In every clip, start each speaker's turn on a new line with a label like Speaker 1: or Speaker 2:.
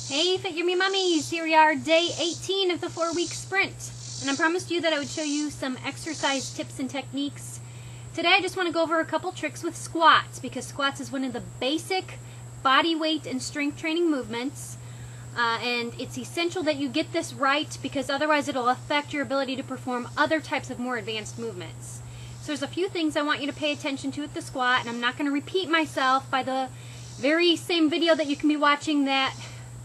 Speaker 1: Hey Fit Yummy Mummies, here we are, day 18 of the 4-week sprint. And I promised you that I would show you some exercise tips and techniques. Today I just want to go over a couple tricks with squats, because squats is one of the basic body weight and strength training movements. And it's essential that you get this right, because otherwise it'll affect your ability to perform other types of more advanced movements. So there's a few things I want you to pay attention to with the squat, and I'm not going to repeat myself by the very same video that you can be watching that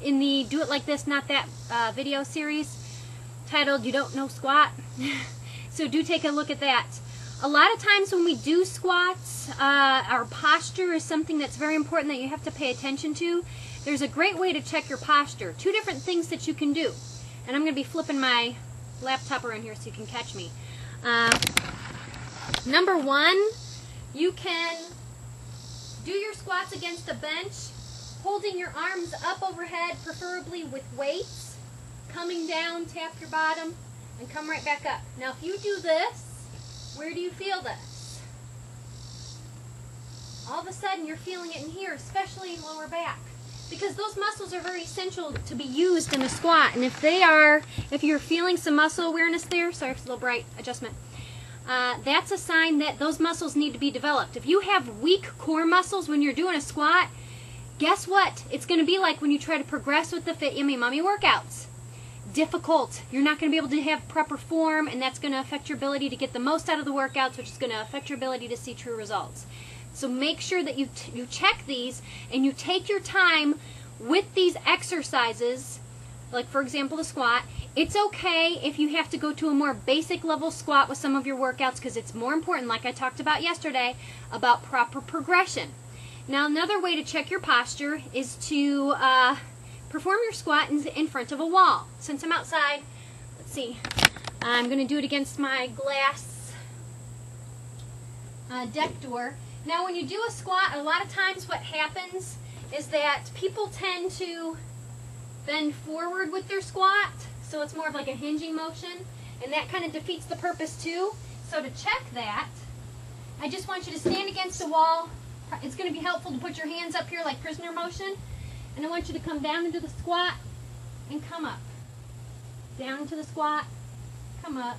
Speaker 1: in the Do It Like This, Not That video series titled You Don't Know Squat. So do take a look at that. A lot of times when we do squats, our posture is something that's very important that you have to pay attention to. There's a great way to check your posture. Two different things that you can do. And I'm going to be flipping my laptop around here so you can catch me. Number one, you can do your squats against a bench, holding your arms up overhead, preferably with weights, coming down, tap your bottom, and come right back up. Now if you do this, where do you feel this? All of a sudden you're feeling it in here, especially lower back, because those muscles are very essential to be used in a squat. And if you're feeling some muscle awareness there, sorry, it's a little bright, adjustment, that's a sign that those muscles need to be developed. If you have weak core muscles when you're doing a squat, guess what? It's going to be like when you try to progress with the Fit Yummy Mummy workouts. Difficult. You're not going to be able to have proper form, and that's going to affect your ability to get the most out of the workouts, which is going to affect your ability to see true results. So make sure that you check these, and you take your time with these exercises, like for example the squat. It's okay if you have to go to a more basic level squat with some of your workouts, because it's more important, like I talked about yesterday, about proper progression. Now another way to check your posture is to perform your squat in front of a wall. Since I'm outside, let's see, I'm going to do it against my glass deck door. Now when you do a squat, a lot of times what happens is that people tend to bend forward with their squat, so it's more of like a hinging motion, and that kind of defeats the purpose too. So to check that, I just want you to stand against a wall. It's going to be helpful to put your hands up here like prisoner motion, and I want you to come down into the squat and come up. Down into the squat, come up.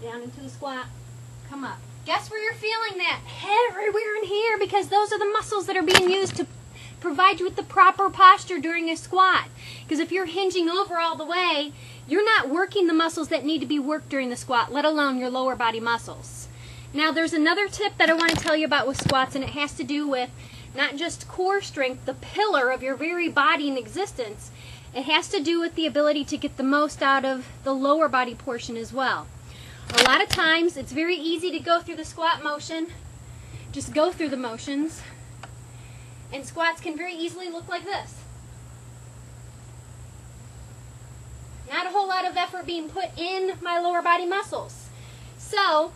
Speaker 1: Down into the squat, come up. Guess where you're feeling that? Everywhere in here, because those are the muscles that are being used to provide you with the proper posture during a squat. Because if you're hinging over all the way, you're not working the muscles that need to be worked during the squat, let alone your lower body muscles. Now there's another tip that I want to tell you about with squats, and it has to do with not just core strength, the pillar of your very body and existence. It has to do with the ability to get the most out of the lower body portion as well. A lot of times it's very easy to go through the squat motion, just go through the motions, and squats can very easily look like this. Not a whole lot of effort being put in my lower body muscles. So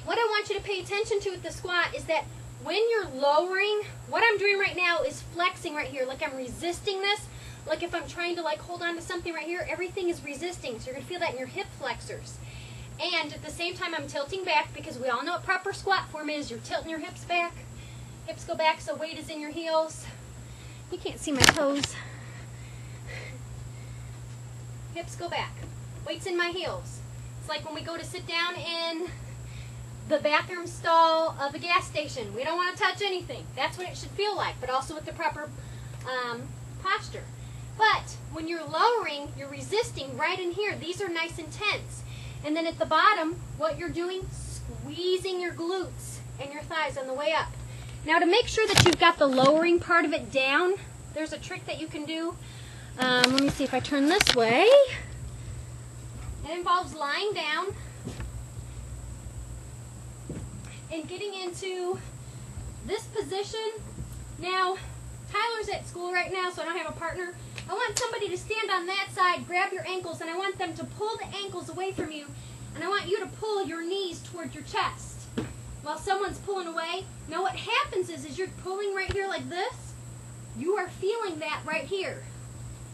Speaker 1: what I want you to pay attention to with the squat is that when you're lowering, what I'm doing right now is flexing right here, like I'm resisting this. Like if I'm trying to hold on to something right here, everything is resisting. So you're going to feel that in your hip flexors. And at the same time I'm tilting back, because we all know what proper squat form is. You're tilting your hips back. Hips go back so weight is in your heels. You can't see my toes. Hips go back. Weight's in my heels. It's like when we go to sit down in the bathroom stall of a gas station. We don't want to touch anything. That's what it should feel like, but also with the proper posture. But when you're lowering, you're resisting right in here. These are nice and tense. And then at the bottom, what you're doing, squeezing your glutes and your thighs on the way up. Now to make sure that you've got the lowering part of it down, there's a trick that you can do. Let me see if I turn this way. It involves lying down and getting into this position. Now, Tyler's at school right now, so I don't have a partner. I want somebody to stand on that side, grab your ankles, and I want them to pull the ankles away from you, and I want you to pull your knees toward your chest while someone's pulling away. Now what happens is you're pulling right here like this. You are feeling that right here.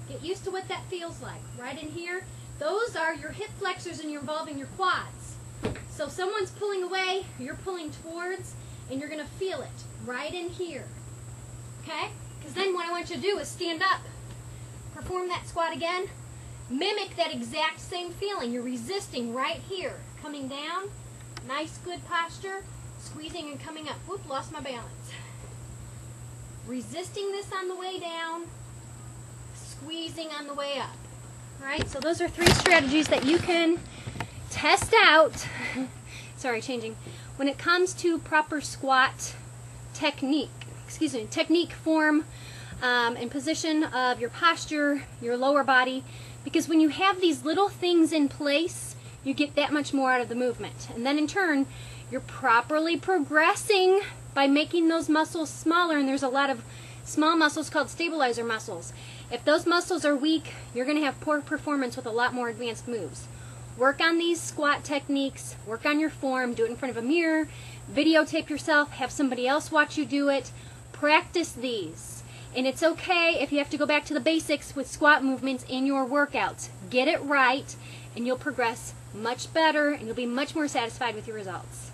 Speaker 1: Get used to what that feels like. Right in here, those are your hip flexors, and you're involving your quads. So if someone's pulling away, you're pulling towards, and you're going to feel it right in here. Okay? Because then what I want you to do is stand up perform that squat again, mimic that exact same feeling. You're resisting right here. Coming down, nice good posture, squeezing and coming up. Whoop, lost my balance. Resisting this on the way down, squeezing on the way up. All right, so those are 3 strategies that you can test out. Sorry, changing. When it comes to proper squat technique, technique, form, and position of your posture, your lower body, because when you have these little things in place, you get that much more out of the movement. And then in turn, you're properly progressing by making those muscles smaller, and there's a lot of small muscles called stabilizer muscles. If those muscles are weak, you're going to have poor performance with a lot more advanced moves. Work on these squat techniques, work on your form, do it in front of a mirror, videotape yourself, have somebody else watch you do it, practice these. And it's okay if you have to go back to the basics with squat movements in your workouts. Get it right, and you'll progress much better, and you'll be much more satisfied with your results.